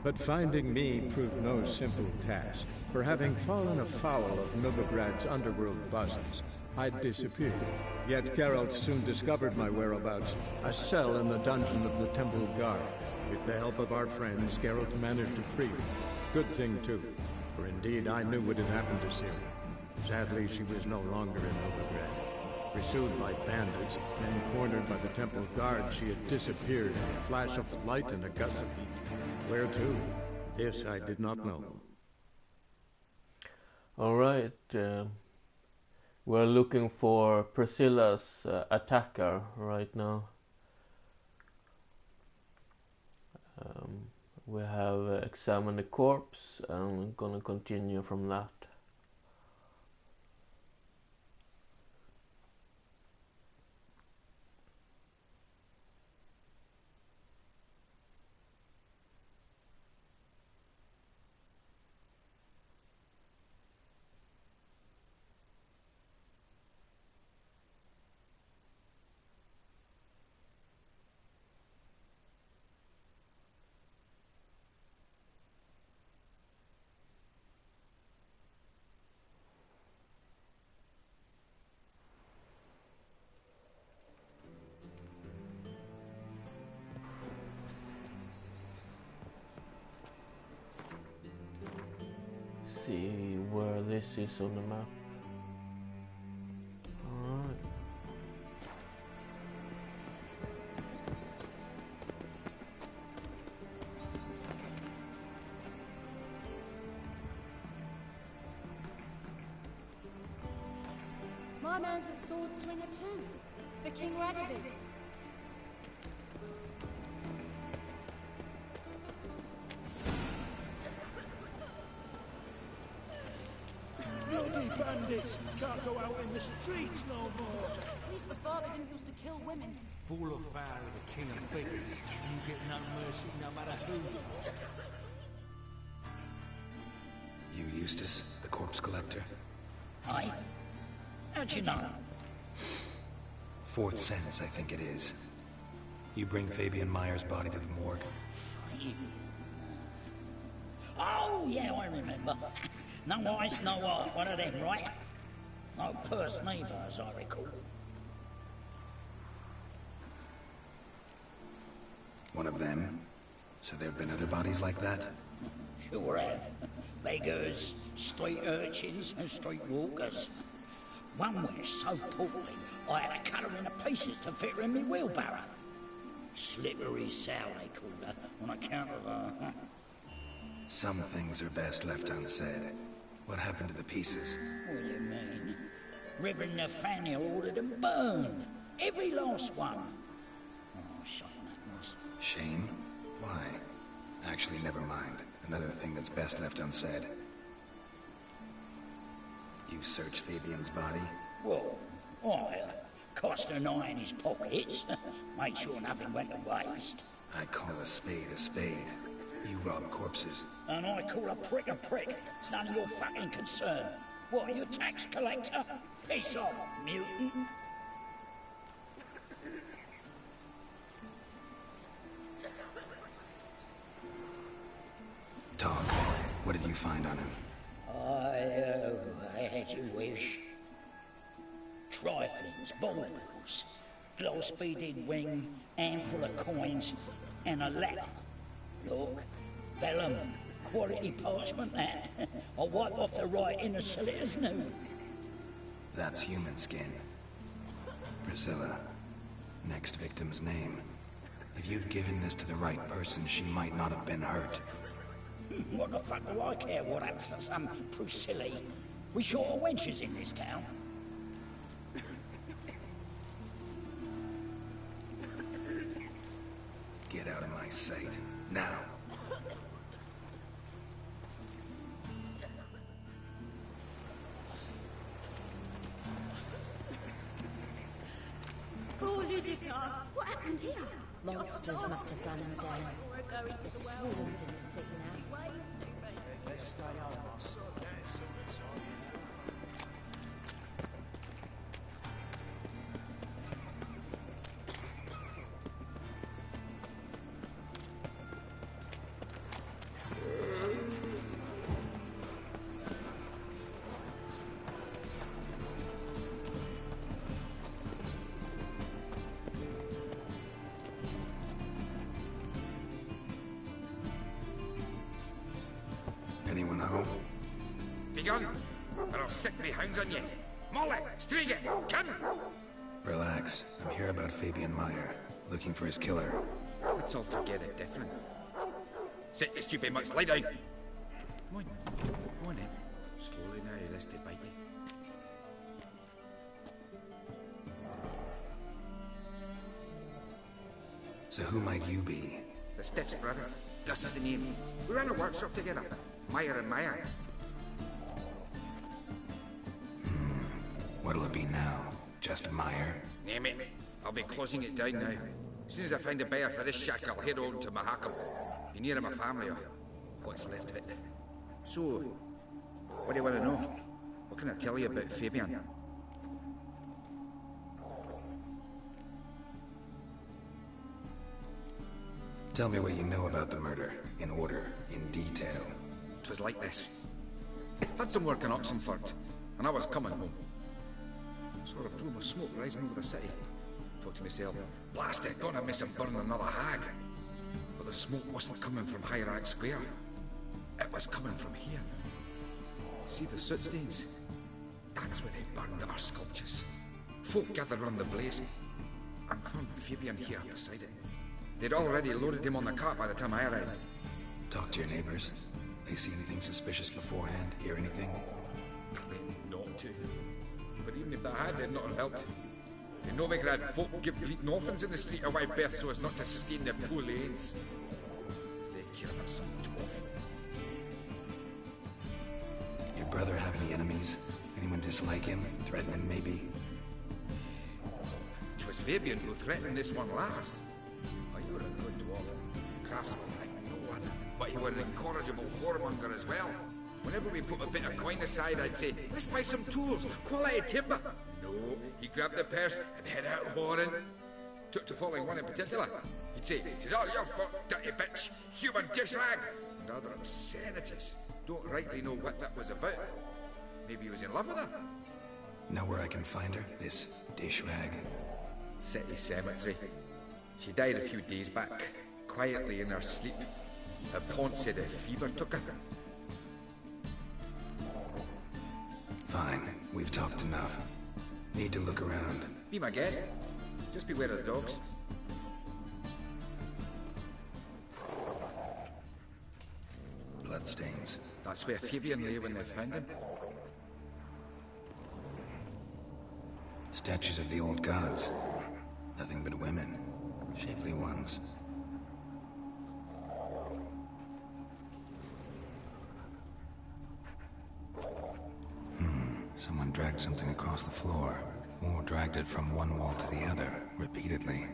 But finding me proved no simple task, for having fallen afoul of Novigrad's underworld bosses, I'd disappeared. Yet Geralt soon discovered my whereabouts, a cell in the dungeon of the Temple Guard. With the help of our friends, Geralt managed to free me. Good thing, too, for indeed I knew what had happened to Ciri. Sadly, she was no longer in Novigrad. Pursued by bandits, then cornered by the Temple Guard, she had disappeared in a flash of light and a gust of heat. Where to? This I did not know. Alright, we're looking for Priscilla's attacker right now. We have examined the corpse and we're gonna continue from that. See where this is on the map. Alright. My man's a sword swinger too, for King Radovid. Bloody bandits! Can't go out in the streets no more! At least before they didn't used to kill women. Fall or foul of the king of beggars, and you get no mercy no matter who you are. You Eustace, the corpse collector? Aye? How'd you know? Fourth sense, I think it is. You bring Fabian Meyer's body to the morgue? Oh, yeah, I remember. No eyes, no heart, one of them, right? No purse neither, as I recall. One of them? So there have been other bodies like that? Sure have. Beggars, street urchins, and street walkers. One went so poorly, I had to cut her into pieces to fit her in my wheelbarrow. Slippery sow, they called her, on account of her. Some things are best left unsaid. What happened to the pieces? What do you mean? Reverend Nathaniel ordered them burned. Every last one. Oh, shame that was. Shame? Why? Actually, never mind. Another thing that's best left unsaid. You searched Fabian's body? Well, I cast an eye in his pockets. Made sure nothing went to waste. I call a spade a spade. You rob corpses. And I call a prick a prick. It's none of your fucking concern. What, are you a tax collector? Piss off, mutant. Talk. What did you find on him? I had you wish. Triflings, baubles, glass-beaded ring, handful of coins, and a letter. Look, vellum, quality parchment that. I'll wipe off the writing and sell it as new. That's human skin. Priscilla. Next victim's name. If you'd given this to the right person, she might not have been hurt. What the fuck do I care what happens to some Priscilla? We short of wenches in this town. Get out of my sight. Now. Poor Ludica, what happened here? Monsters must have run him down. There's swarms in the city now. Let's stay home, us. Anyone home? Begun, or I'll sick me hounds on you. Molly, Striga, come! Relax. I'm here about Fabian Meyer, looking for his killer. It's altogether different. Sit you stupid much, lie down. Come on, go on then. Slowly now, lest they bite you. So who might you be? The Stiff's brother. Gus is the name. We ran a workshop together. Meyer and Meyer. What'll it be now? Just Meyer? Name it. I'll be closing it down now. As soon as I find a buyer for this shack, I'll head on to Mahakam. Be near my family, or what's left of it. So, what do you want to know? What can I tell you about Fabian? Tell me what you know about the murder, in order, in detail. It was like this. Had some work in Oxenford, and I was coming home. Saw a plume of smoke rising over the city. Thought to myself, blast it, gonna miss him burn another hag. But the smoke wasn't coming from Hyrax Square. It was coming from here. See the soot stains? That's where they burned our sculptures. Folk gathered round the blaze, and found Fabian here beside it. They'd already loaded him on the cart by the time I arrived. Talk to your neighbors. They see anything suspicious beforehand? Hear anything? Claimed not to. But even if they had, they'd not have helped. The Novigrad folk give bleating orphans in the street a wide berth so as not to stain their poor lanes. They care about some dwarf. Your brother have any enemies? Anyone dislike him? Threaten him, maybe? 'Twas Fabian who threatened this one last. Oh, you were a good dwarf. Craftsman like no other. But you were an incorrigible whoremonger as well. Whenever we put a bit of coin aside, I'd say, let's buy some tools, quality timber. No, he grabbed the purse and head out whoring. Took to following one in particular. He'd say, "'Tis all your fault, dirty bitch, human dishrag," and other obscenities. Don't rightly know what that was about. Maybe he was in love with her. Know where I can find her? This dishrag? City cemetery. She died a few days back, quietly in her sleep. Her pont said a fever took her. Fine, we've talked enough. Need to look around. Be my guest. Just beware of the dogs. Bloodstains. That's where Fabian lay when they found him. Statues of the old gods. Nothing but women. Shapely ones. Someone dragged something across the floor, or dragged it from one wall to the other, repeatedly.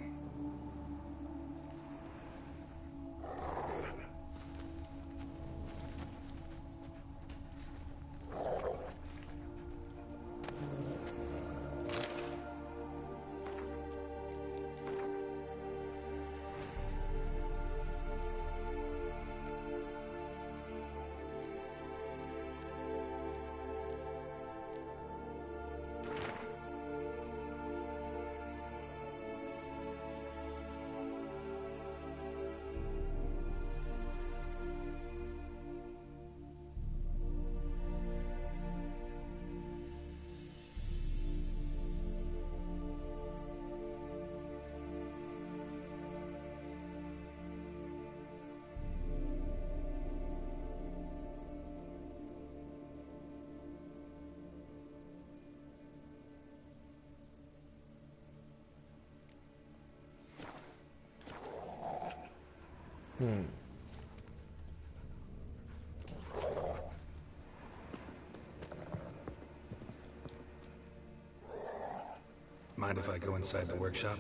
Mind if I go inside the workshop?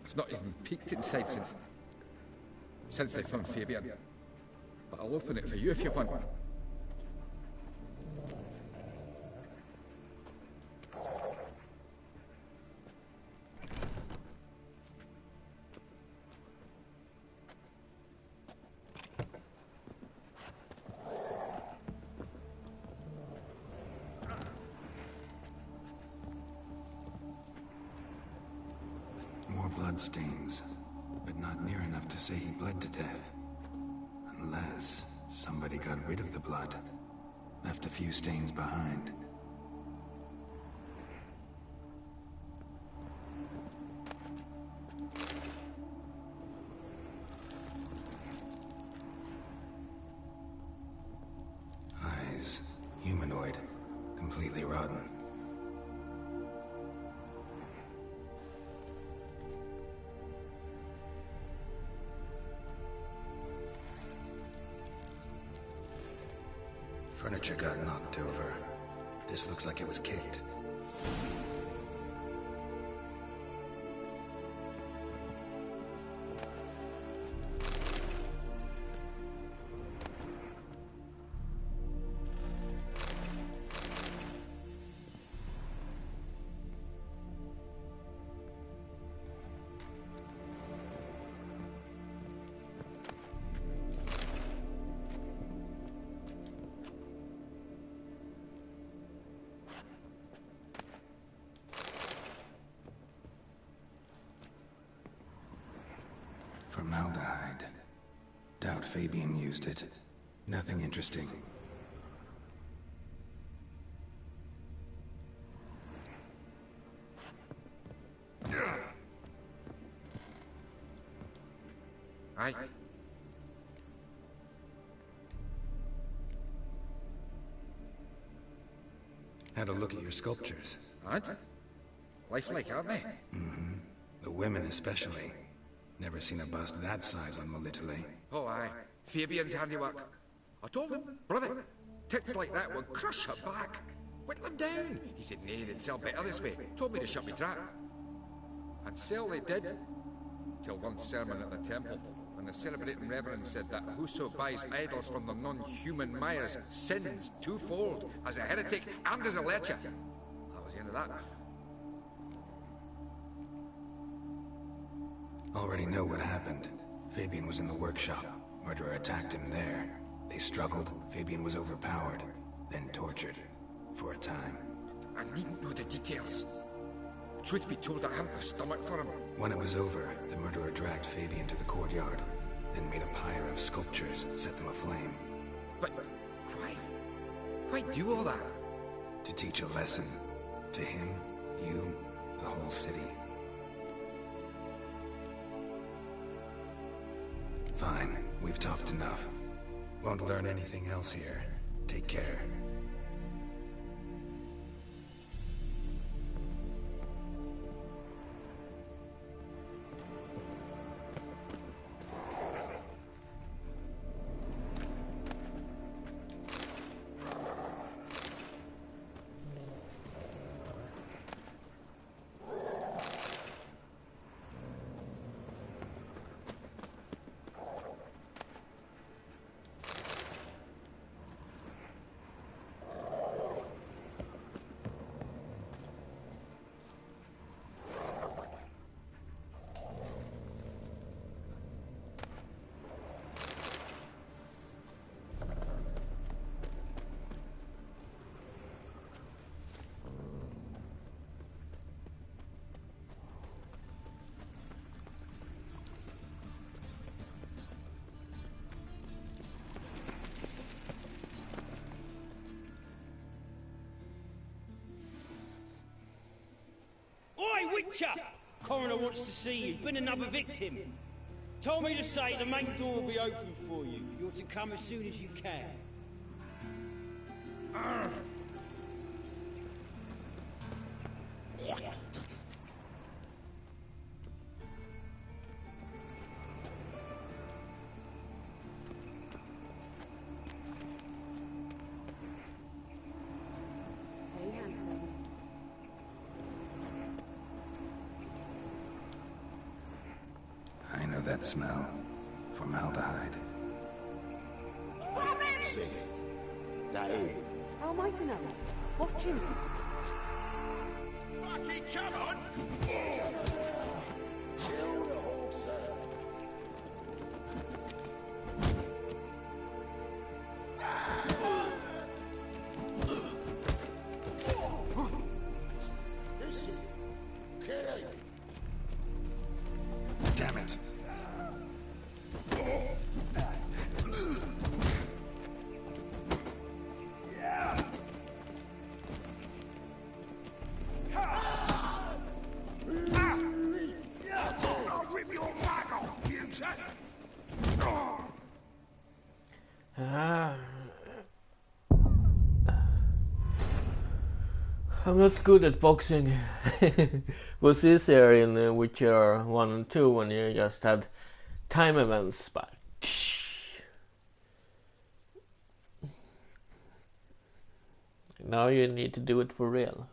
I've not even peeked inside since they found Fabian. But I'll open it for you if you want. More bloodstains, but not near enough to say he bled to death. Unless... Somebody got rid of the blood. Left a few stains behind. Eyes. Humanoid. Completely rotten. Furniture got knocked over. This looks like it was kicked. Formaldehyde. Doubt Fabian used it. Nothing interesting. Aye. Had a look at your sculptures. And? Lifelike, aren't they? Mm-hmm. The women especially. Never seen a bust that size on Molitale. Oh, aye. Fabian's handiwork. I told him, brother, tits like that would crush her back. Whittle him down. He said, nay, they'd sell better this way. Told me to shut me trap. And sell they did. Till one sermon at the temple, when the celebrating reverend said that whoso buys idols from the non-human Myers sins twofold, as a heretic and as a lecher. That was the end of that. Already know what happened. Fabian was in the workshop. Murderer attacked him there. They struggled. Fabian was overpowered, then tortured. For a time. I needn't know the details. Truth be told, I hadn't the stomach for him. When it was over, the murderer dragged Fabian to the courtyard, then made a pyre of sculptures, set them aflame. But why? Why do all that? To teach a lesson. To him, you, the whole city. Fine, we've talked enough. Won't learn anything else here. Take care. Oi, Witcher! Coroner wants to see you. Been another victim. Told me to say the main door will be open for you. You're to come as soon as you can. Hey, handsome. I know that smell. Formaldehyde. Sis, that is. How am I to know? Watch him. Fucking come on! Kill the horse, Listen, kill him. Damn it. I'm not good at boxing. Was easier in Witcher 1 and 2 when you just had time events, but now you need to do it for real.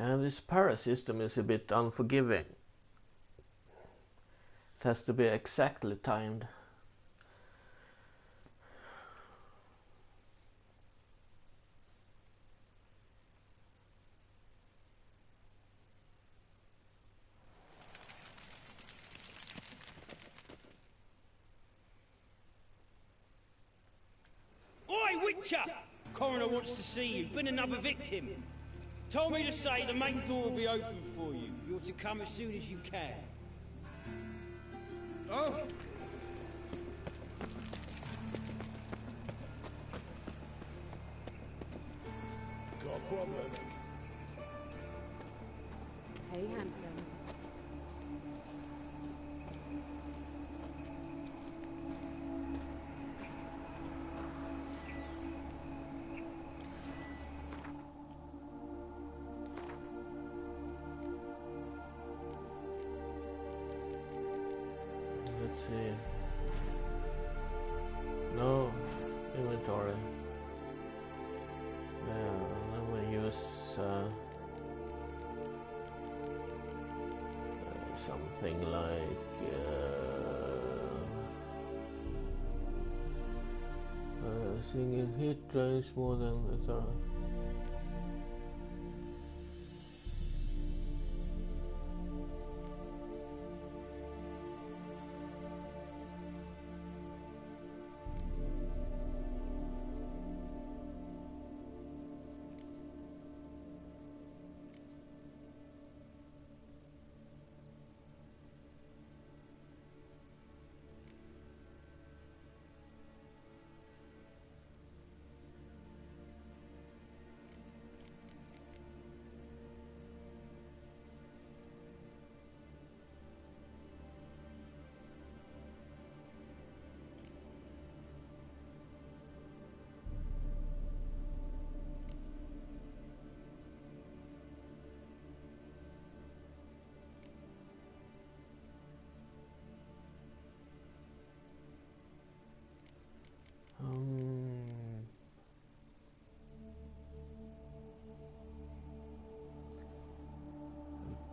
And this para system is a bit unforgiving. It has to be exactly timed. Oi, Witcher! Coroner wants to see you. Been another victim. Told me to say the main door will be open for you. You're to come as soon as you can. Oh! Got a problem. Hey, handsome. Let's see. No inventory. Yeah, then we use something like single hit drains more than it's alright.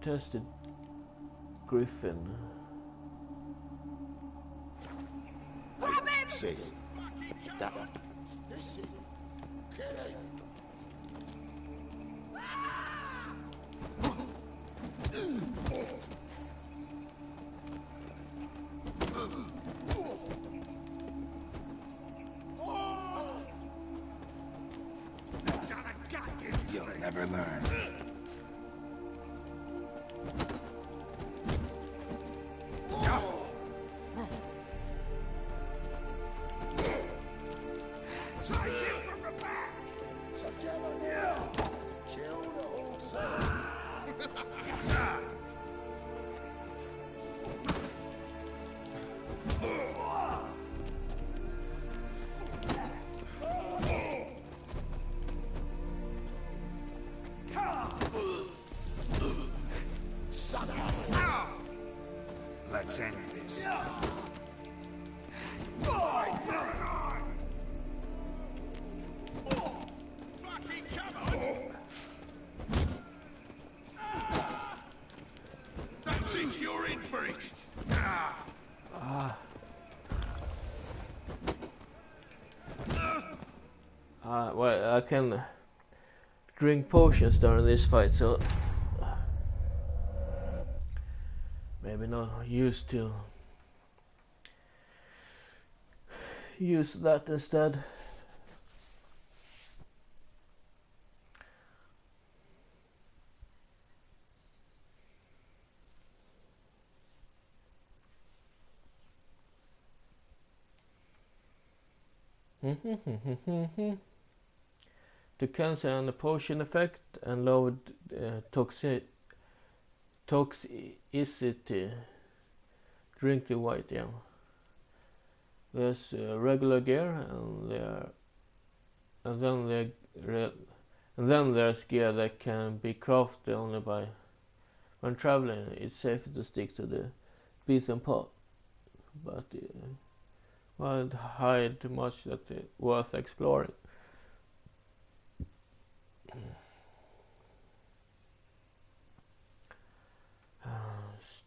Tested Griffin. Sis. That one. This is. Kill him. You'll never learn. Take him from the back! Together now! Kill the whole set! Son of Let's end this. Fucking Bitch, you're in for it. Well, I can drink potions during this fight, so maybe not used to use that instead. To cancel the potion effect and lower toxicity, drink the white. Yeah, there's regular gear, and then there's gear that can be crafted only by when traveling. It's safer to stick to the beaten path, but won't hide too much that it's worth exploring.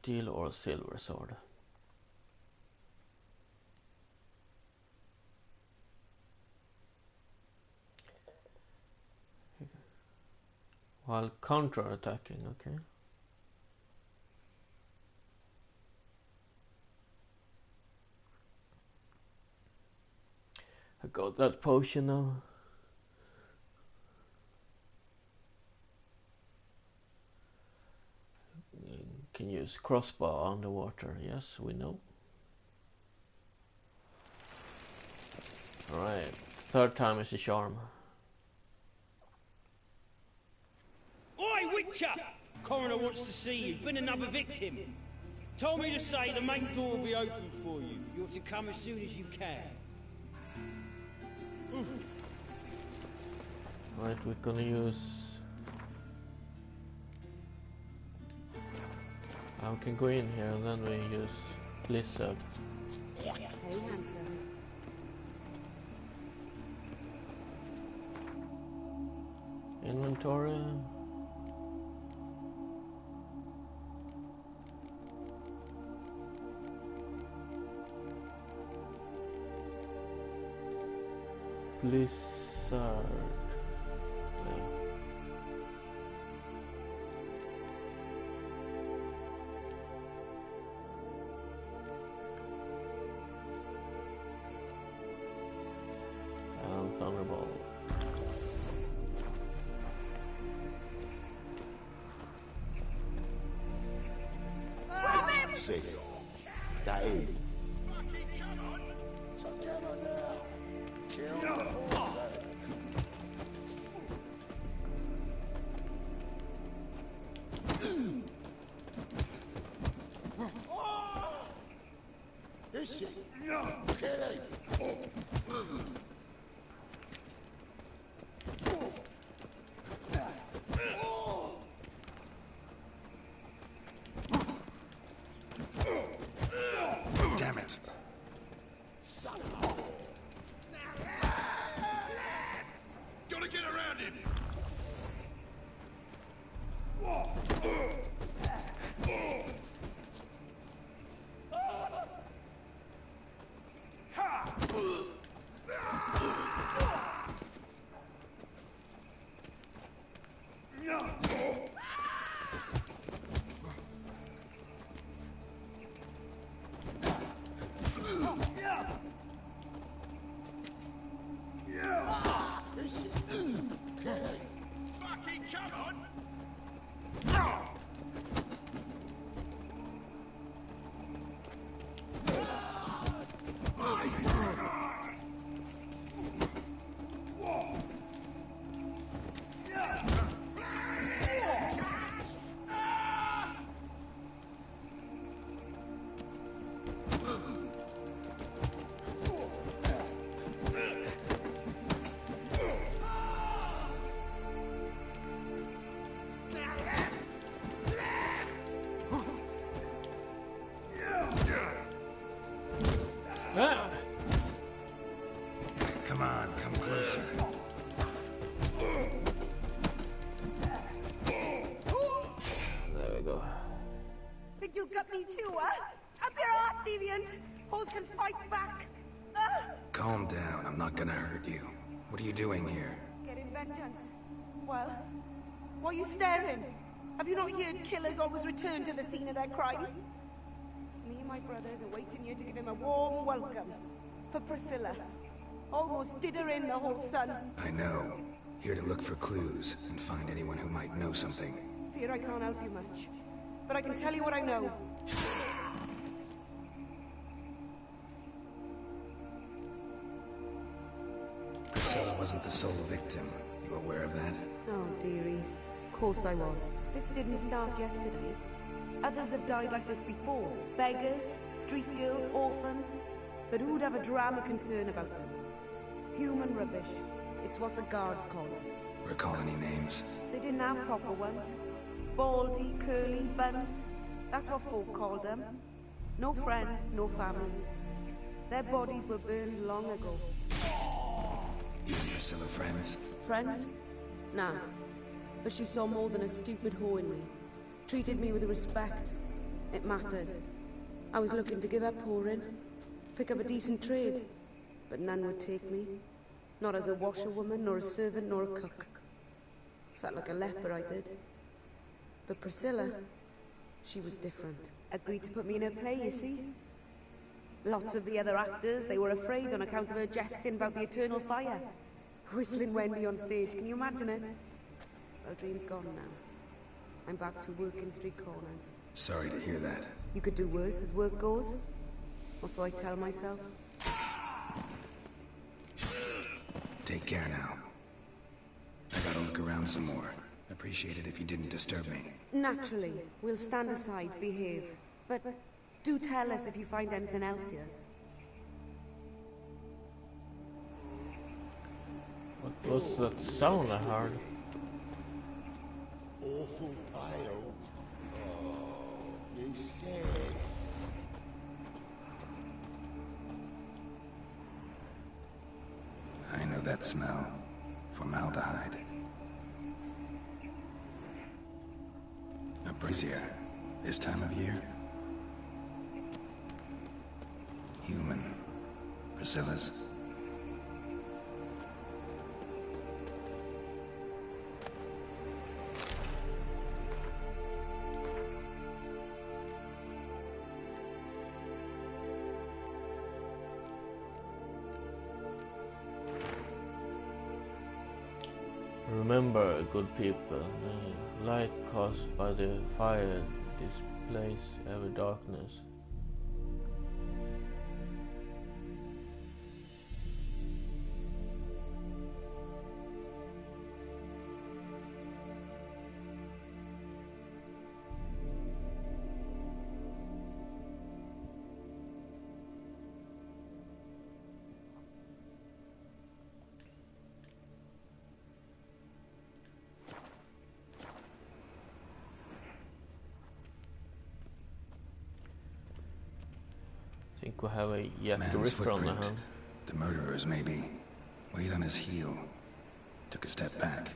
Steel or silver sword. While counter-attacking, okay. I got that potion now. Can use crossbow underwater, yes, we know. Alright, third time is a charm. Oi, Witcher! Coroner wants to see you. Been another victim. Told me to say the main door will be open for you. You're to come as soon as you can. Right, we're gonna use... I can go in here and then we use Blizzard. Hey, handsome. Inventory. Blizzard. Yeah. And Thunderbolt. Sis, that in. Come on. Together now. Kill the horse. Is it? Kill him. Damn it. Gotta get around him. Think you'll gut me too, huh? Up your ass, deviant! Hoes can fight back! Calm down, I'm not gonna hurt you. What are you doing here? Getting vengeance. Well, why are you staring? Have you not heard killers always return to the scene of their crime? Me and my brothers are waiting here to give him a warm welcome. For Priscilla. Almost did her in, the whole son. I know. Here to look for clues and find anyone who might know something. Fear I can't help you much. But I can tell you what I know. Priscilla wasn't the sole victim. You aware of that? Oh, dearie. Of course I was. This didn't start yesterday. Others have died like this before. Beggars, street girls, orphans. But who'd have a drama concern about them? Human rubbish. It's what the guards call us. Recall any names? They didn't have proper ones. Baldy, curly, buns. That's what folk called them. No friends, no families. Their bodies were burned long ago. You and Priscilla friends? Friends? Nah. But she saw more than a stupid whore in me. Treated me with respect. It mattered. I was looking to give up whoring. Pick up a decent trade. But none would take me. Not as a washerwoman, nor a servant, nor a cook. Felt like a leper, I did. But Priscilla, she was different. Agreed to put me in her play, you see? Lots of the other actors, they were afraid on account of her jesting about the eternal fire. Whistling Wendy on stage, can you imagine it? Well, dream's gone now. I'm back to working street corners. Sorry to hear that. You could do worse as work goes. Or so I tell myself. Take care now. I gotta look around some more. Appreciate it if you didn't disturb me. Naturally. We'll stand aside, behave. But do tell us if you find anything else here. What was that sound I heard? Awful pale. Oh, you scared? I know that smell. Formaldehyde. A brazier. This time of year? Human. Priscilla's. Remember, good people, the light caused by the fire displays every darkness. I think we have a Jack the Ripper on the hand. The murderer's maybe. Weight on his heel. Took a step back.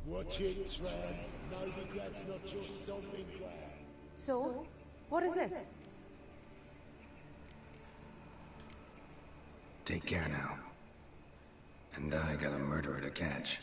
Watch it, Tram. Novigrad's not your stomping ground. So, what is it? Take care now. And I got a murderer to catch.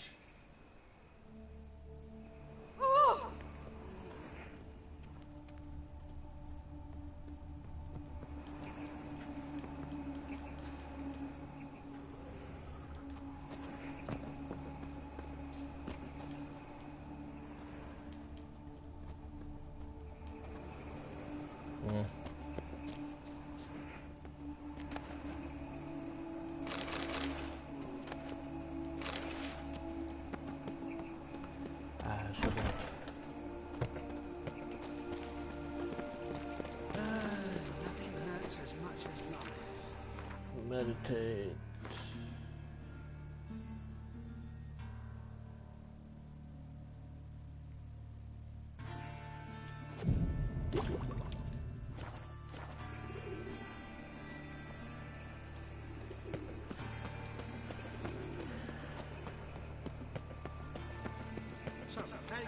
Meditate.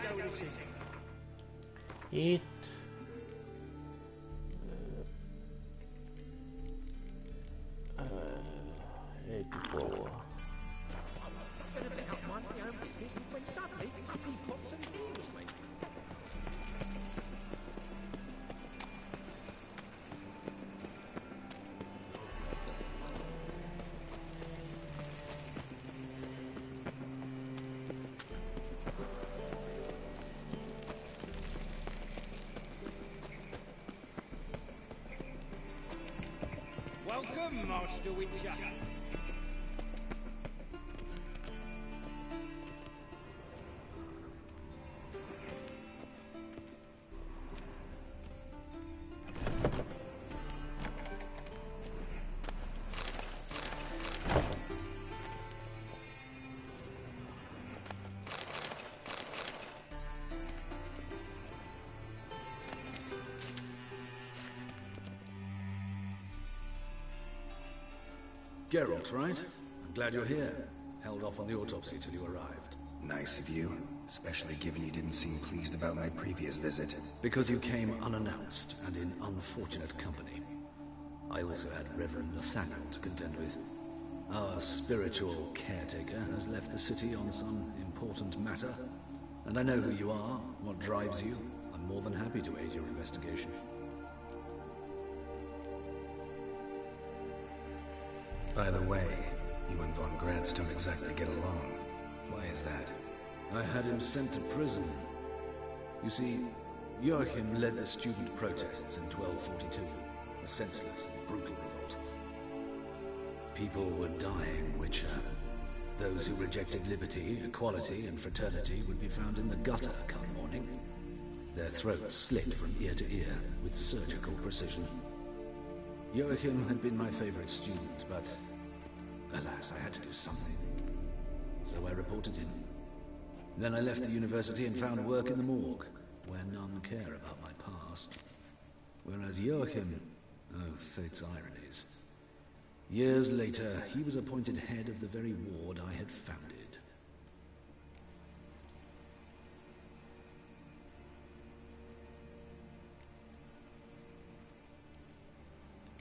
go with this in? Eat. 84. Been a bit up my own business when suddenly up he pops and heals me. Welcome, Master Witcher. Geralt, right? I'm glad you're here. Held off on the autopsy till you arrived. Nice of you, especially given you didn't seem pleased about my previous visit. Because you came unannounced and in unfortunate company. I also had Reverend Nathaniel to contend with. Our spiritual caretaker has left the city on some important matter, and I know who you are, what drives you. I'm more than happy to aid your investigation. By the way, you and Von Gratz don't exactly get along. Why is that? I had him sent to prison. You see, Joachim led the student protests in 1242, a senseless and brutal revolt. People were dying, Witcher. Those who rejected liberty, equality, and fraternity would be found in the gutter come morning. Their throats slit from ear to ear with surgical precision. Joachim had been my favorite student, but alas, I had to do something. So I reported him. Then I left the university and found work in the morgue, where none care about my past. Whereas Joachim, oh, fate's ironies. Years later, he was appointed head of the very ward I had founded.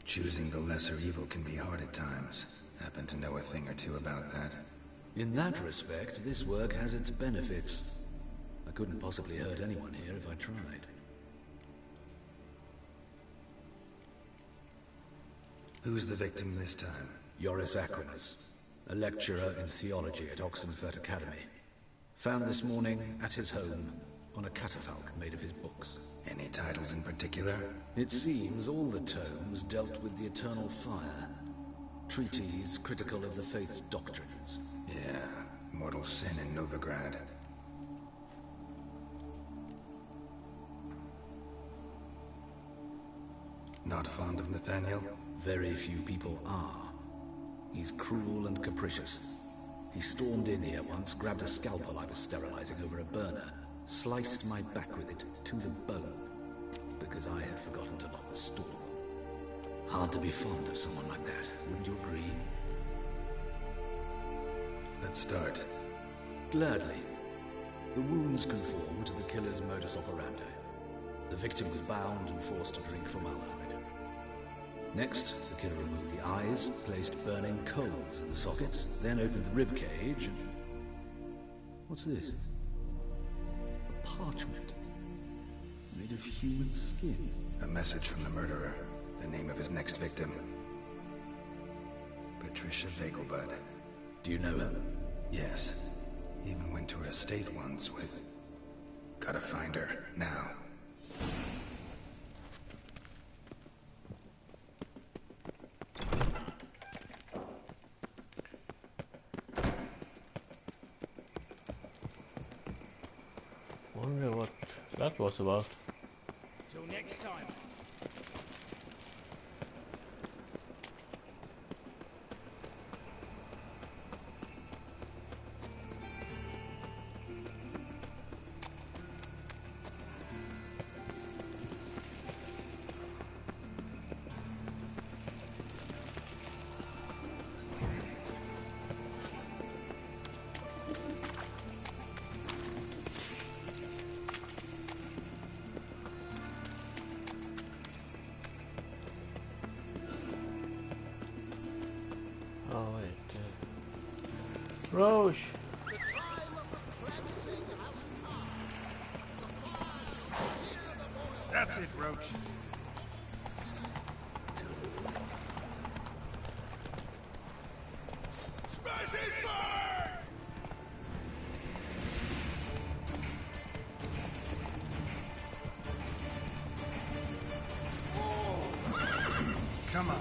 Choosing the lesser evil can be hard at times. Happen to know a thing or two about that? In that respect, this work has its benefits. I couldn't possibly hurt anyone here if I tried. Who's the victim this time? Joris Aquinas, a lecturer in theology at Oxenfurt Academy. Found this morning at his home on a catafalque made of his books. Any titles in particular? It seems all the tomes dealt with the eternal fire. Treatises critical of the faith's doctrines. Yeah, mortal sin in Novigrad. Not fond of Nathaniel? Very few people are. He's cruel and capricious. He stormed in here once, grabbed a scalpel I was sterilizing over a burner, sliced my back with it to the bone, because I had forgotten to lock the store. Hard to be fond of someone like that, wouldn't you agree? Let's start. Gladly. The wounds conform to the killer's modus operandi. The victim was bound and forced to drink formaldehyde. Next, the killer removed the eyes, placed burning coals in the sockets, then opened the rib cage and... What's this? A parchment. Made of human skin. A message from the murderer. The name of his next victim. Patricia Vegelbud. Do you know her? Yes. Even went to her estate once with... Gotta find her, now. Wonder what that was about. Till next time. Oh wait. Roche! That's it, Roach. Smash his fire! Come on.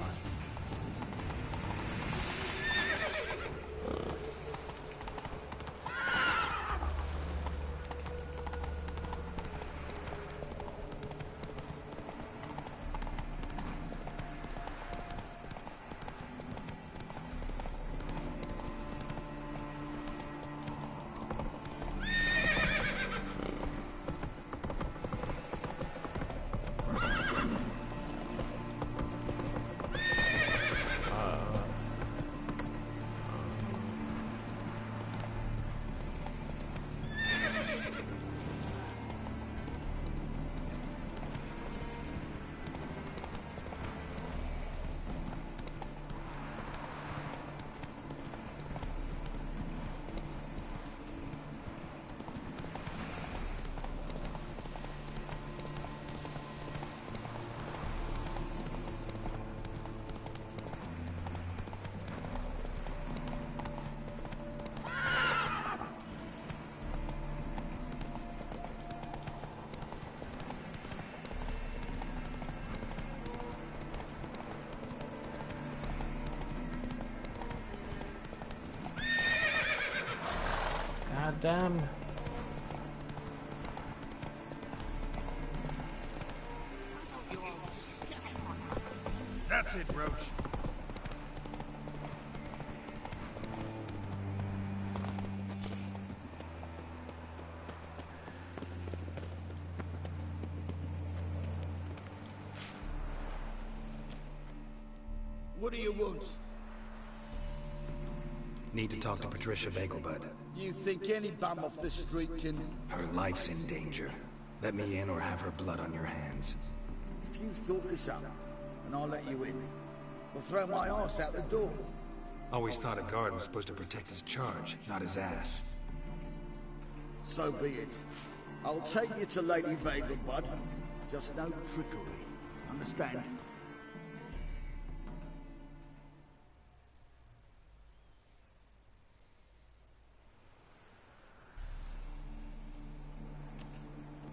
God damn. That's it, Roach. What do you want? Need to talk to Patricia Vegelbud. You think any bum off the street can... Her life's in danger. Let me in or have her blood on your hands. If you thought this up, and I'll let you in, I'll throw my ass out the door. Always thought a guard was supposed to protect his charge, not his ass. So be it. I'll take you to Lady Vegelbud. Just no trickery. Understand?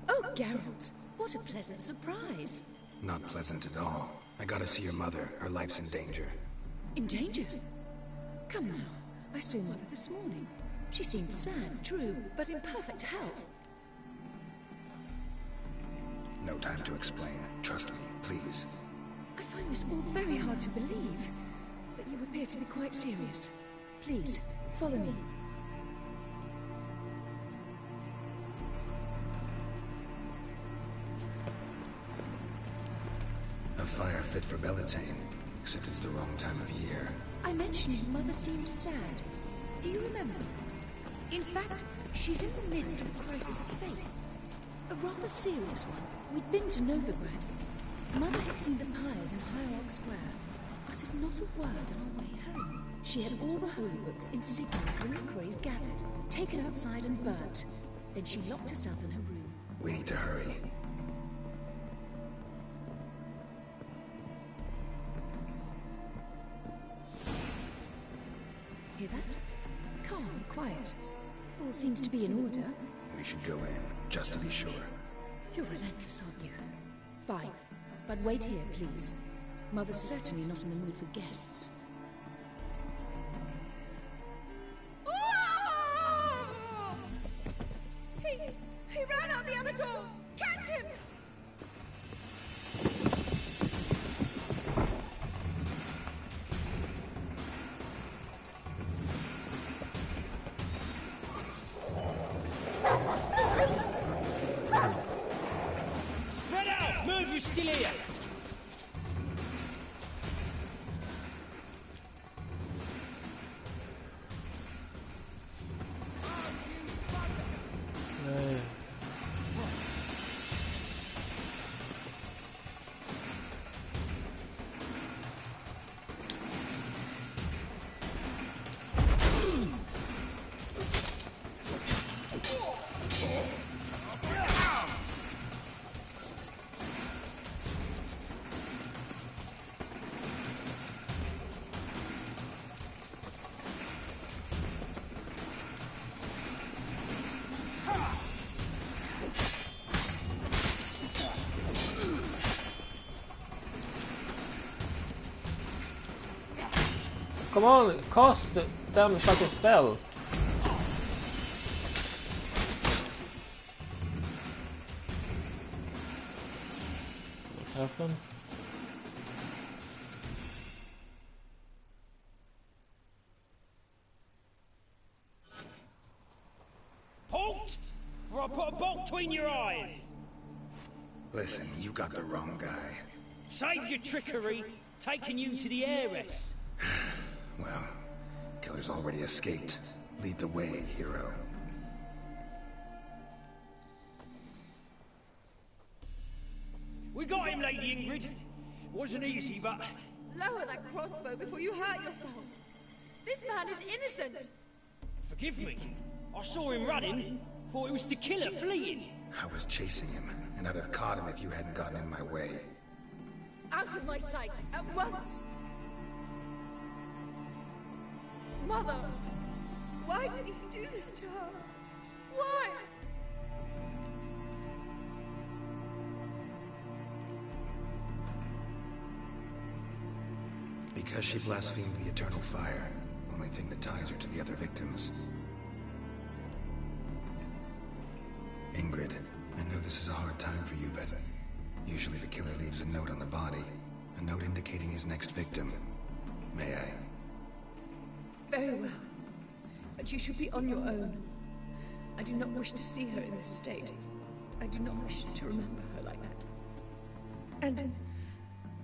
Oh, Geralt, what a pleasant surprise. Not pleasant at all. I gotta see your mother. Her life's in danger. In danger? Come now. I saw Mother this morning. She seemed sad, true, but in perfect health. No time to explain. Trust me, please. I find this all very hard to believe, but you appear to be quite serious. Please, follow me. A fire fit for Bellatane, except it's the wrong time of year. I mentioned Mother seemed sad. Do you remember? In fact, she's in the midst of a crisis of faith. A rather serious one. We'd been to Novigrad. Mother had seen the pyres in Hierarch Square, uttered not a word on our way home. She had all the holy books insignias reliquaries gathered, taken outside and burnt. Then she locked herself in her room. We need to hurry. Hear that? Calm and quiet. All seems to be in order. We should go in, just to be sure. You're relentless, aren't you? Fine. But wait here, please. Mother's certainly not in the mood for guests. He ran out the other door! Catch him! Spread out! Move, you're still here! Come on, cast the damn fucking spell. What happened? Halt! For I put a bolt between your eyes. Listen, you got the wrong guy. Save your trickery, taking you to the heiress. Well, killer's already escaped. Lead the way, hero. We got him, Lady Ingrid. Wasn't easy, but... Lower that crossbow before you hurt yourself. This man is innocent. Forgive me. I saw him running. Thought it was the killer fleeing. I was chasing him, and I'd have caught him if you hadn't gotten in my way. Out of my sight, at once! Mother! Why did you do this to her? Why? Because she blasphemed the eternal fire. Only thing that ties her to the other victims. Ingrid, I know this is a hard time for you, but usually the killer leaves a note on the body. A note indicating his next victim. May I? Very well. But you should be on your own. I do not wish to see her in this state. I do not wish to remember her like that. And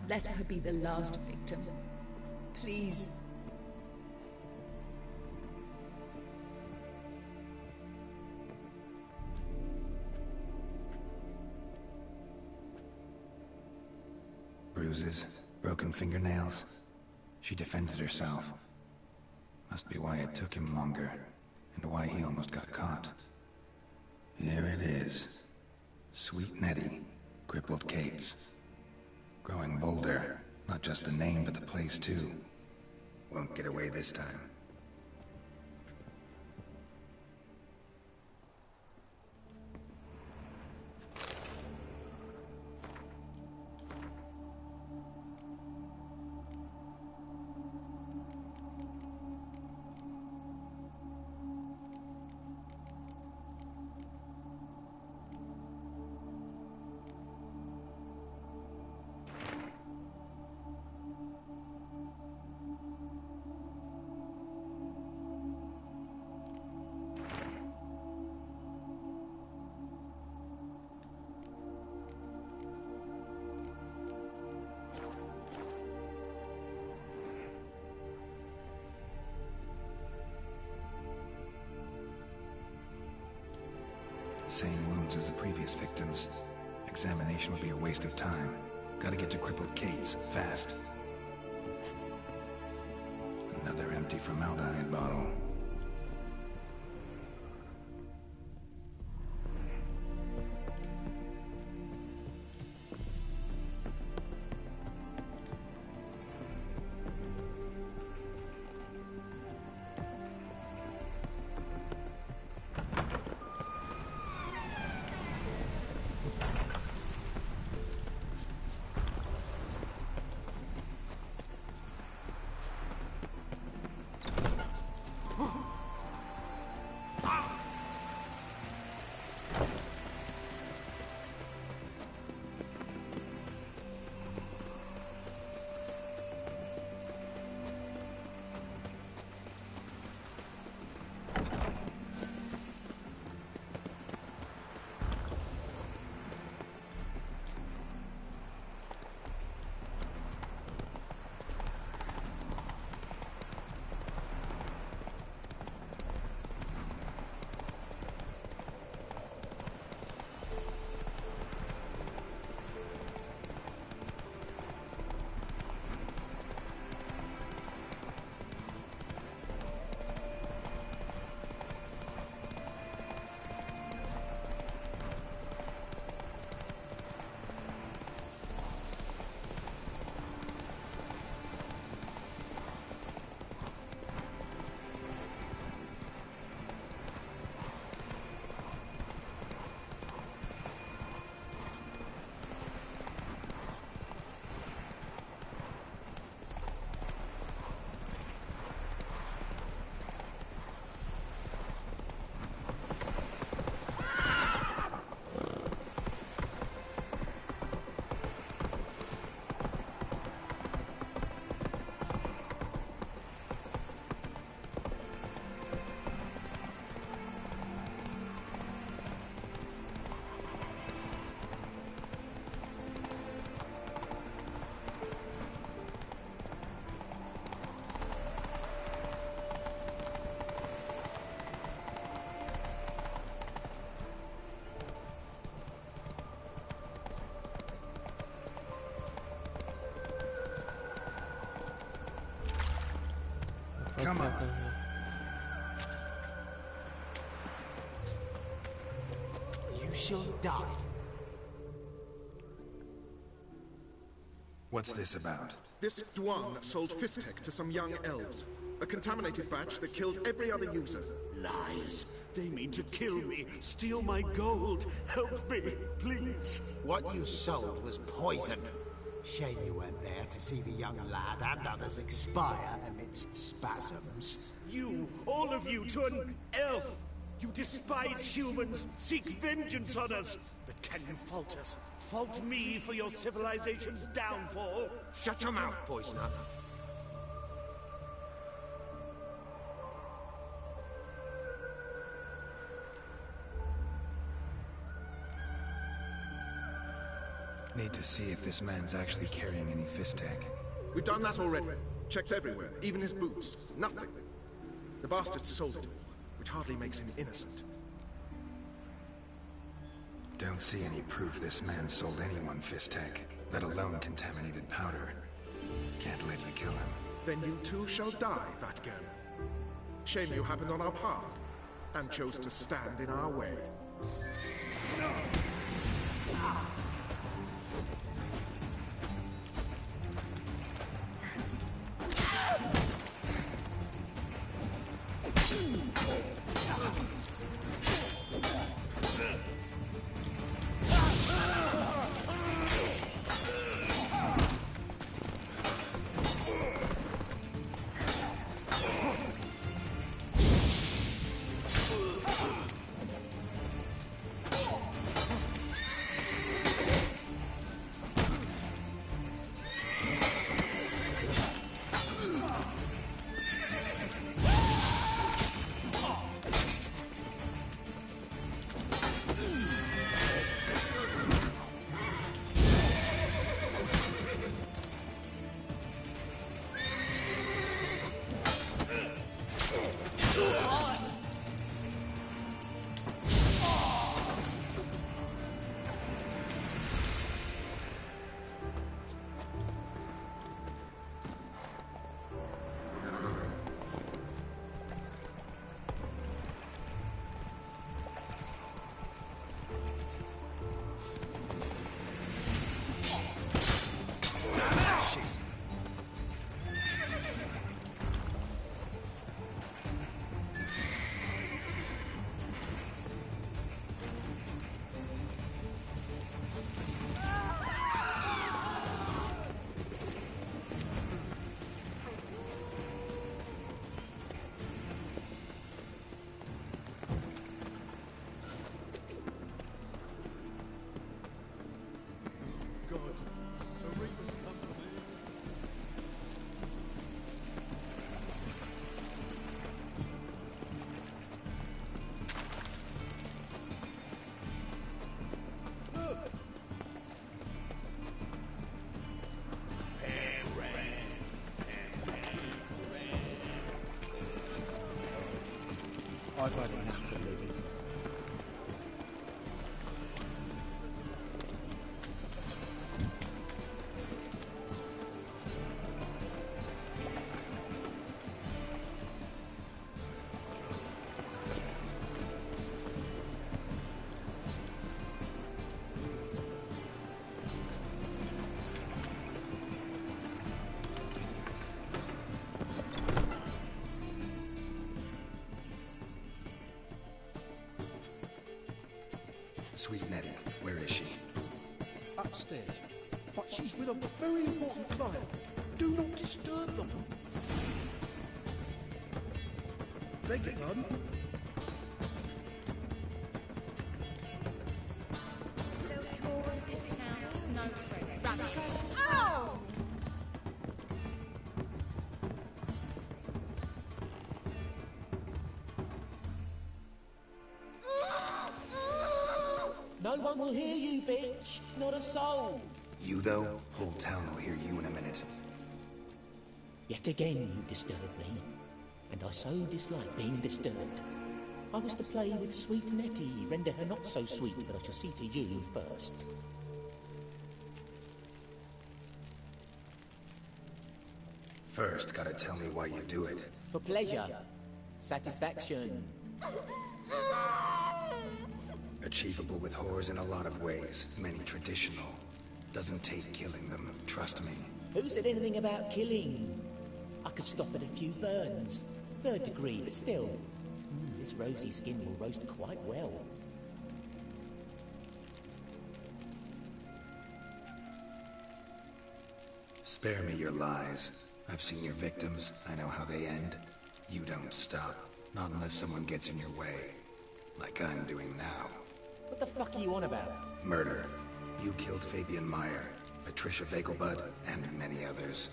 let her be the last victim. Please. Bruises, broken fingernails. She defended herself. Must be why it took him longer, and why he almost got caught. Here it is. Sweet Nettie, crippled Kate's. Growing bolder, not just the name but the place too. Won't get away this time. Same wounds as the previous victims. Examination would be a waste of time. Gotta get to crippled Kate's, fast. Another empty formaldehyde bottle. Come on. You shall die. What's this about? This Dwan sold Fistek to some young elves. A contaminated batch that killed every other user. Lies. They mean to kill me, steal my gold. Help me, please. What you sold was poison. Shame you weren't there to see the young lad and others expire amidst spasms. You, all of you, to an elf. You despise humans, seek vengeance on us. But can you fault us? Fault me for your civilization's downfall? Shut your mouth, poisoner. Need to see if this man's actually carrying any Fistek. We've done that already. Checked everywhere, even his boots. Nothing. The bastard sold it all, which hardly makes him innocent. Don't see any proof this man sold anyone Fistek, let alone contaminated powder. Can't let you kill him. Then you too shall die, Vatgan. Shame you happened on our path, and chose to stand in our way. I've had enough of living. Sweet Nettie, where is she? Upstairs. But she's with a very important client. Do not disturb them. Beg your pardon? No one will hear you, bitch. Not a soul. You, though? Whole town will hear you in a minute. Yet again you disturb me, and I so dislike being disturbed. I was to play with sweet Nettie, render her not so sweet, but I shall see to you first. First, gotta tell me why you do it. For pleasure. Satisfaction. Achievable with whores in a lot of ways, many traditional. Doesn't take killing them, trust me. Who said anything about killing? I could stop at a few burns. 3rd degree, but still. This rosy skin will roast quite well. Spare me your lies. I've seen your victims. I know how they end. You don't stop. Not unless someone gets in your way. Like I'm doing now. What the fuck are you on about? Murder. You killed Fabian Meyer, Patricia Vegelbud, and many others.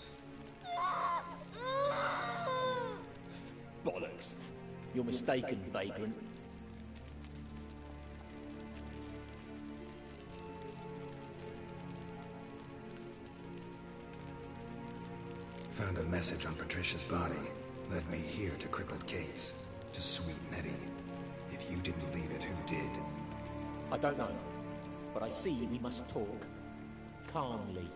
Bollocks. You're mistaken, vagrant. Found a message on Patricia's body. Led me here to crippled Kate's. To sweet Nettie. If you didn't leave it, who did? I don't know. But I see we must talk. Calmly.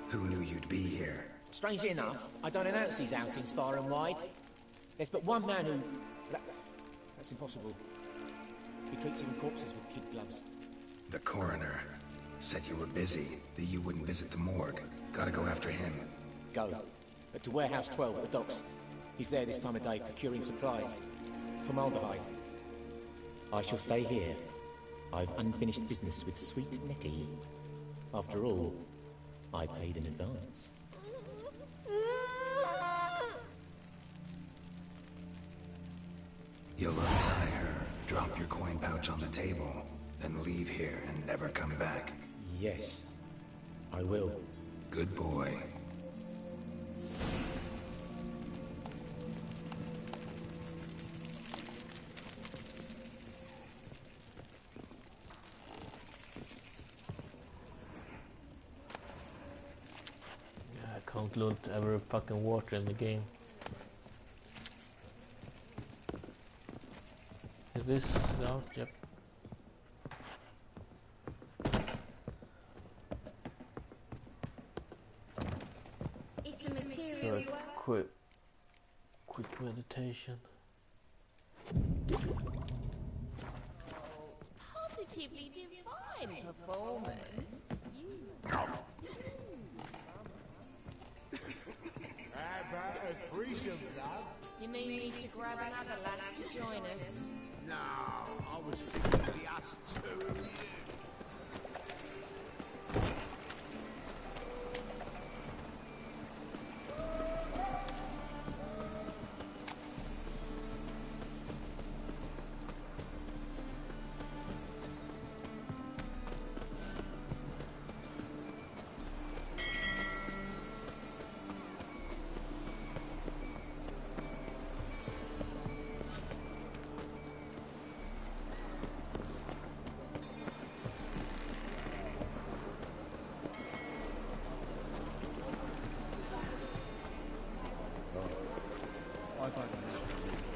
Who knew you'd be here? Strangely enough, I don't announce these outings far and wide. There's but one man who... That's impossible. He treats even corpses with kid gloves. The coroner. Said you were busy, that you wouldn't visit the morgue. Gotta go after him. Go. To Warehouse 12 at the docks. He's there this time of day procuring supplies. Formaldehyde. I shall stay here. I've unfinished business with sweet Nettie. After all, I paid in advance. You'll untie her, drop your coin pouch on the table, then leave here and never come back. Yes, I will. Good boy. I can't loot every fucking water in the game. Is this out? Yep. It's the material you Quick meditation. Positively divine performance. How about a threesome, love? You mean me to grab another lass to join us? No, I was sick of the us two of you.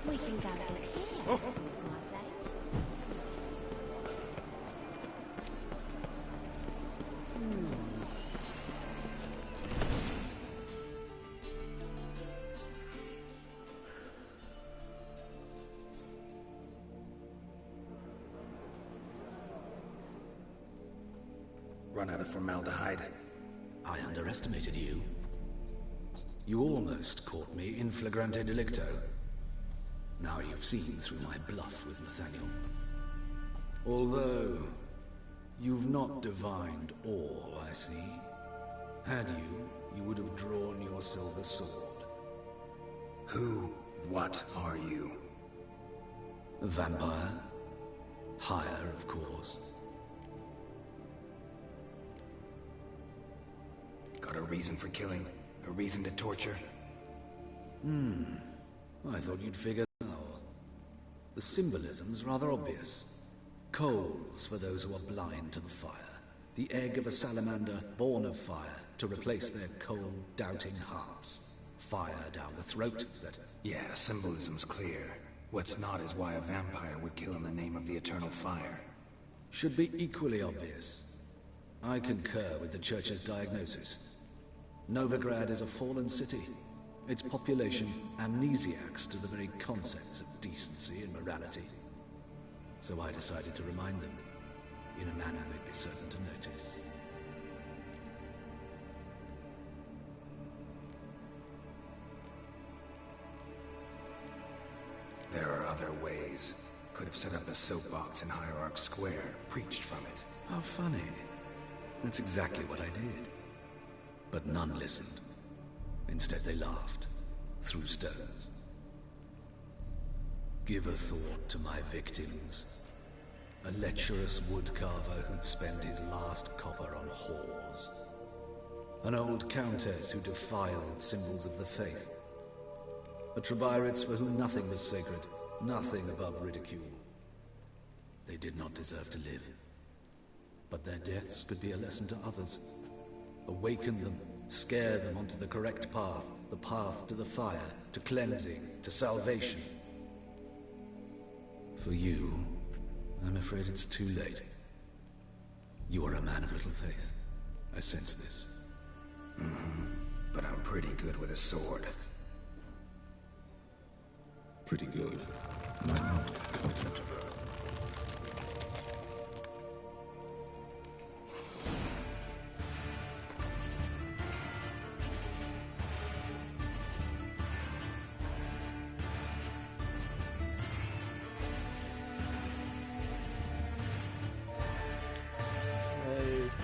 We can go out here. My place. Run out of formaldehyde? I underestimated you. You almost caught me in flagrante delicto. Now you've seen through my bluff with Nathaniel. Although, you've not divined all, I see. Had you, you would have drawn your silver sword. Who, what are you? A vampire. Higher, of course. Got a reason for killing? A reason to torture? I thought you'd figure that out. The symbolism's rather obvious. Coals for those who are blind to the fire. The egg of a salamander born of fire to replace their cold, doubting hearts. Fire down the throat that... Yeah, symbolism's clear. What's not is why a vampire would kill in the name of the eternal fire. Should be equally obvious. I concur with the Church's diagnosis. Novigrad is a fallen city. its population amnesiacs to the very concepts of decency and morality. So I decided to remind them, in a manner they'd be certain to notice. There are other ways. Could have set up a soapbox in Hierarch Square, preached from it. How funny. That's exactly what I did. But none listened. Instead they laughed, threw stones. Give a thought to my victims. A lecherous woodcarver who'd spend his last copper on whores. An old countess who defiled symbols of the faith. A Trebirates for whom nothing was sacred, nothing above ridicule. They did not deserve to live. But their deaths could be a lesson to others. Awaken them, scare them onto the correct path, the path to the fire, to cleansing, to salvation. For you, I'm afraid it's too late. You are a man of little faith. I sense this. But I'm pretty good with a sword. Pretty good. Might not.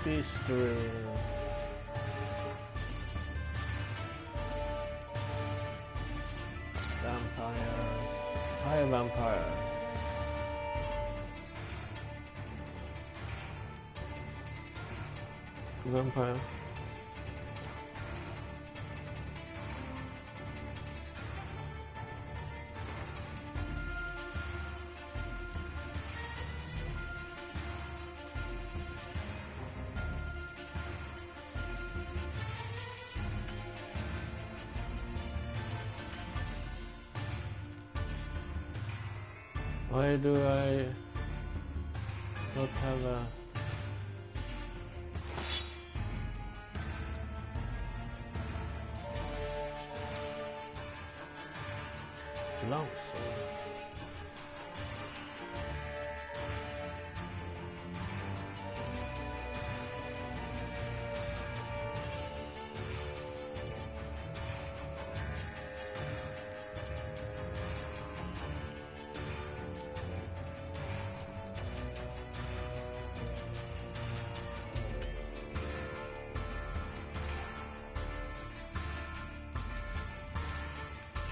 History. Vampire. Hi, vampire. Vampire. Why do I not have a lungs?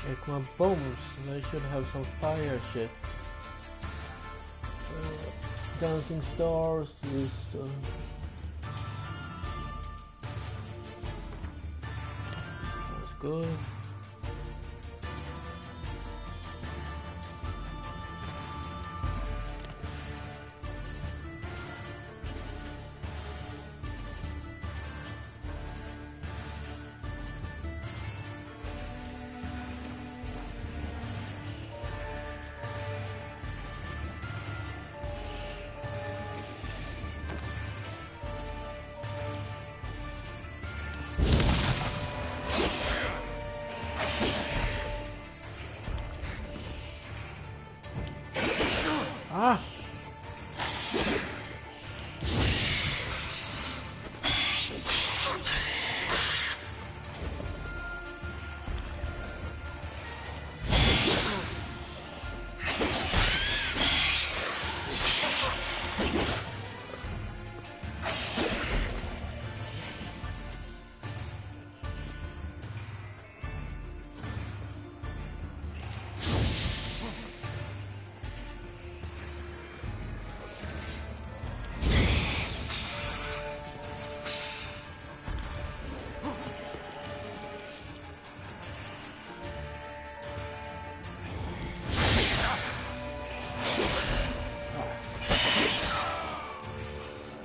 Like my bombs, they should have some fire shit. Dancing stars is sounds good. Ah!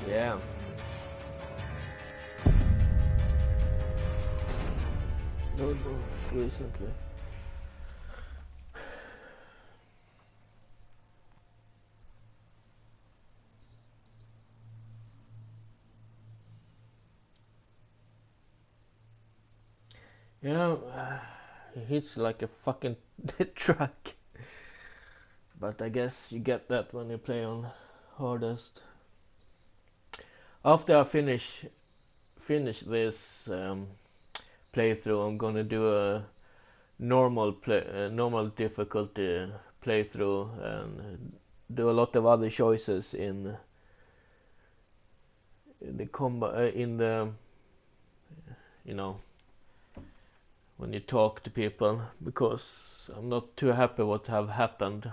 Yeah. No, recently. Yeah. He hits like a fucking truck. But I guess you get that when you play on hardest. After I finish this playthrough, I'm gonna do a normal difficulty playthrough and do a lot of other choices in the combat, in the, you know, when you talk to people, because I'm not too happy what have happened.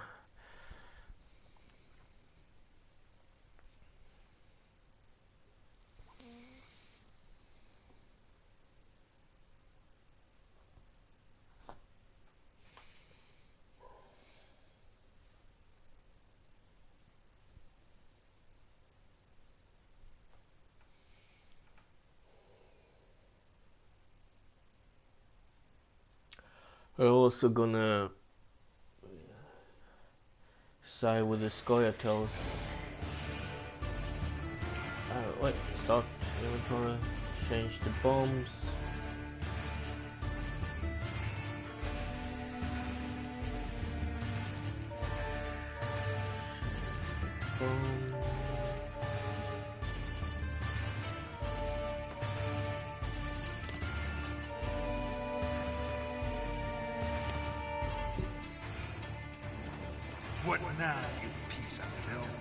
We're also gonna side with the Scoia'taels. Wait, start inventory, change the bombs. What now, you piece of filth?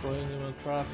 Going in a trap.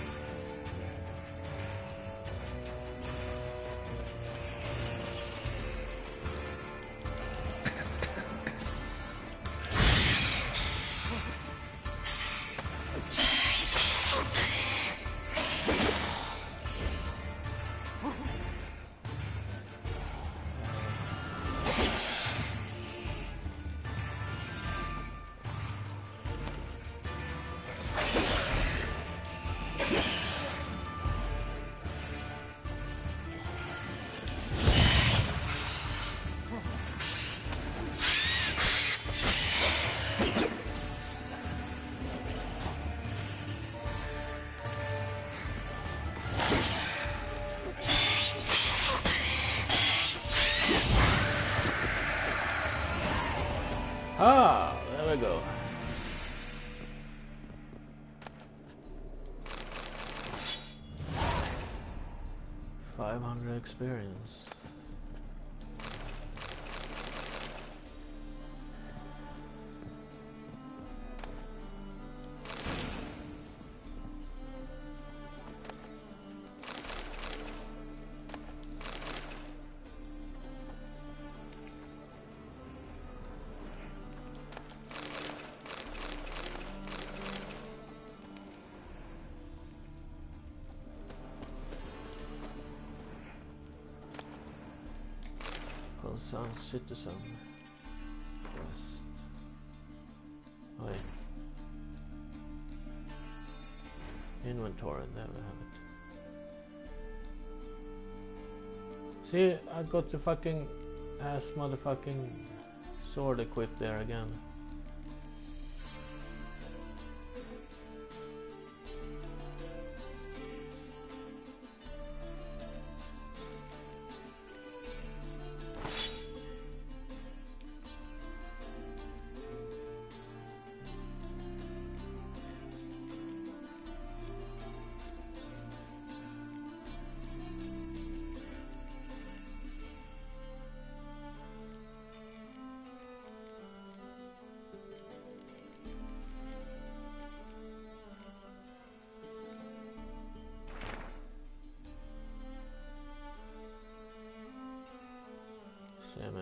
Ah, there we go. $500 experience. Concerned citizen. Quest. Wait. Inventory, there we have it. See, I got the fucking ass motherfucking sword equipped there again.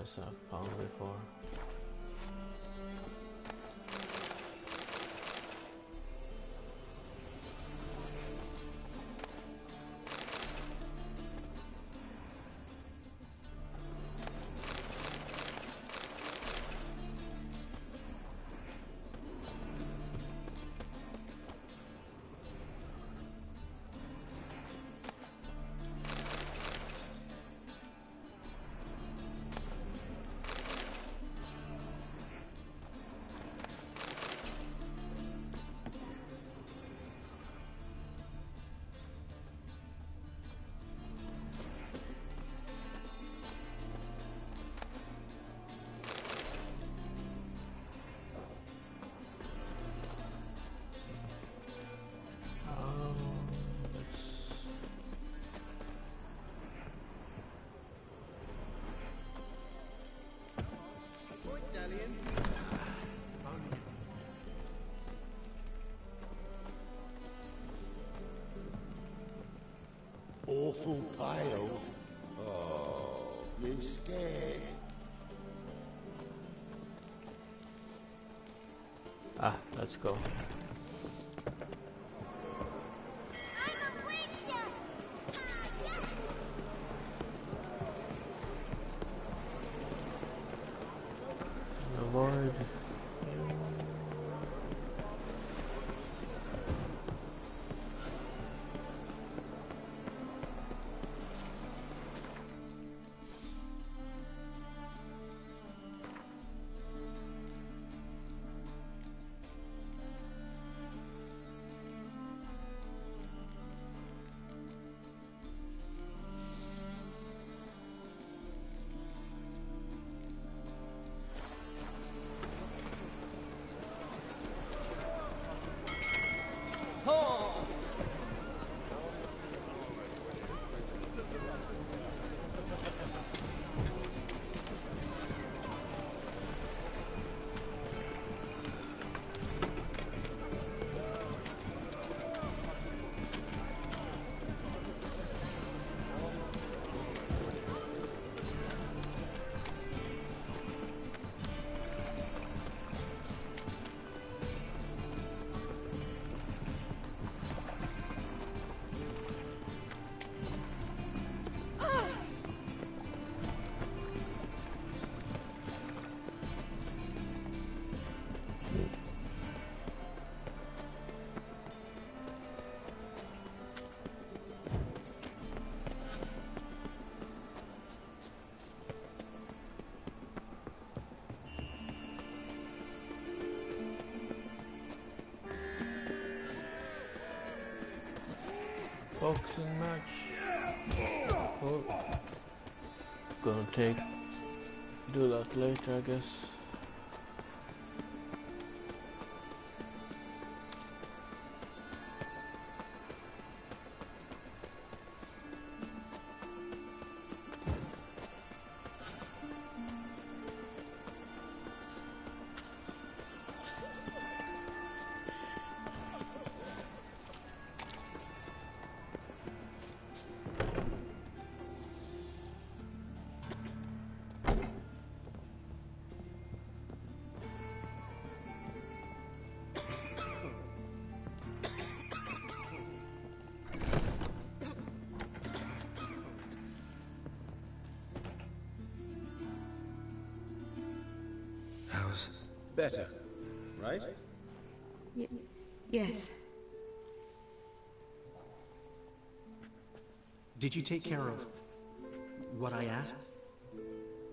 as I've found before. Awful pale. Oh, you scared? Ah, let's go. Avoid. Boxing match. Oh. Gonna do that later, I guess. Better, right? Yes. Did you take care of what I asked?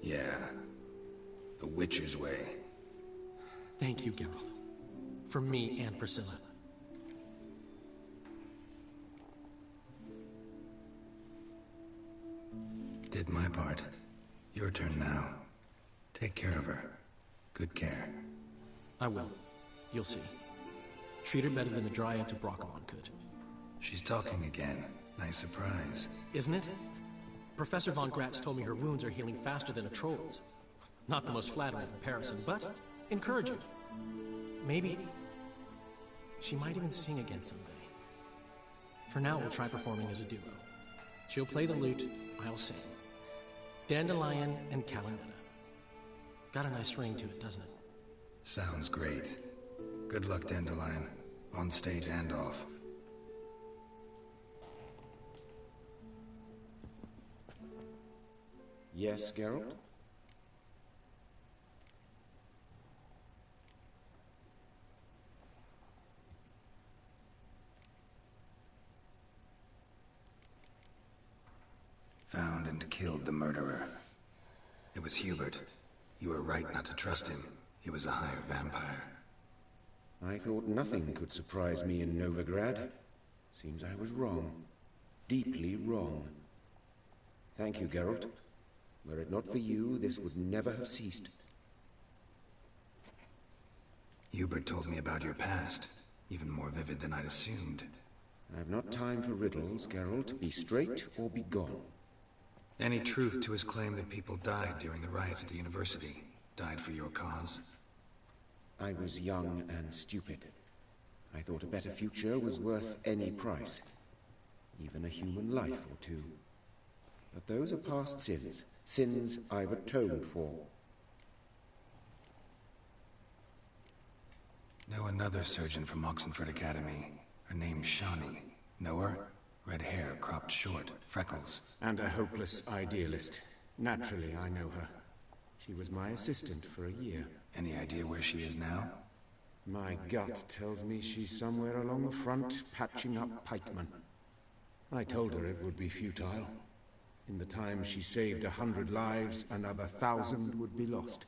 Yeah. The Witcher's way. Thank you, Geralt. For me and Priscilla. Did my part. Your turn now. Take care of her. Good care. I will. You'll see. Treat her better than the Dryads of Brockamon could. She's talking again. Nice surprise. Isn't it? Professor Von Gratz told me her wounds are healing faster than a troll's. Not the most flattering comparison, but encouraging. Maybe she might even sing again someday. For now, we'll try performing as a duo. She'll play the lute, I'll sing. Dandelion and Calimetta. Got a nice ring to it, doesn't it? Sounds great. Good luck, Dandelion. On stage and off. Yes, Geralt? Found and killed the murderer. It was Hubert. You were right not to trust him. He was a higher vampire. I thought nothing could surprise me in Novigrad. Seems I was wrong. Deeply wrong. Thank you, Geralt. Were it not for you, this would never have ceased. Hubert told me about your past. Even more vivid than I'd assumed. I've not time for riddles, Geralt. Be straight or be gone. Any truth to his claim that people died during the riots at the university? Died for your cause? I was young and stupid. I thought a better future was worth any price. Even a human life or two. But those are past sins. Sins I've atoned for. Know another surgeon from Oxenford Academy. Her name's Shawnee. Know her? Red hair, cropped short, freckles. And a hopeless idealist. Naturally, I know her. She was my assistant for a year. Any idea where she is now? My gut tells me she's somewhere along the front, patching up pikemen. I told her it would be futile. In the time she saved 100 lives, another 1,000 would be lost.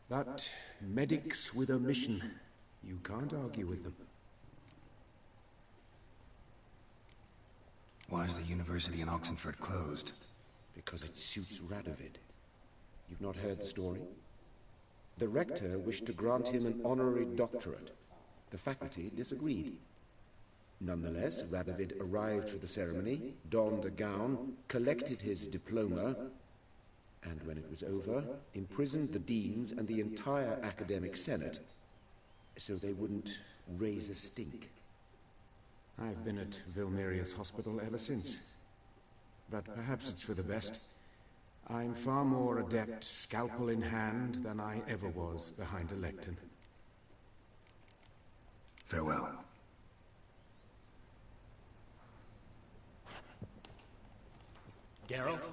But medics with a mission, you can't argue with them. Why is the university in Oxenford closed? Because it suits Radovid. You've not heard the story? The rector wished to grant him an honorary doctorate. The faculty disagreed. Nonetheless, Radovid arrived for the ceremony, donned a gown, collected his diploma, and when it was over, imprisoned the deans and the entire academic senate so they wouldn't raise a stink. I've been at Vilmerius Hospital ever since. But perhaps it's for the best. I'm far more adept, scalpel in hand, than I ever was behind a lectern. Farewell. Geralt?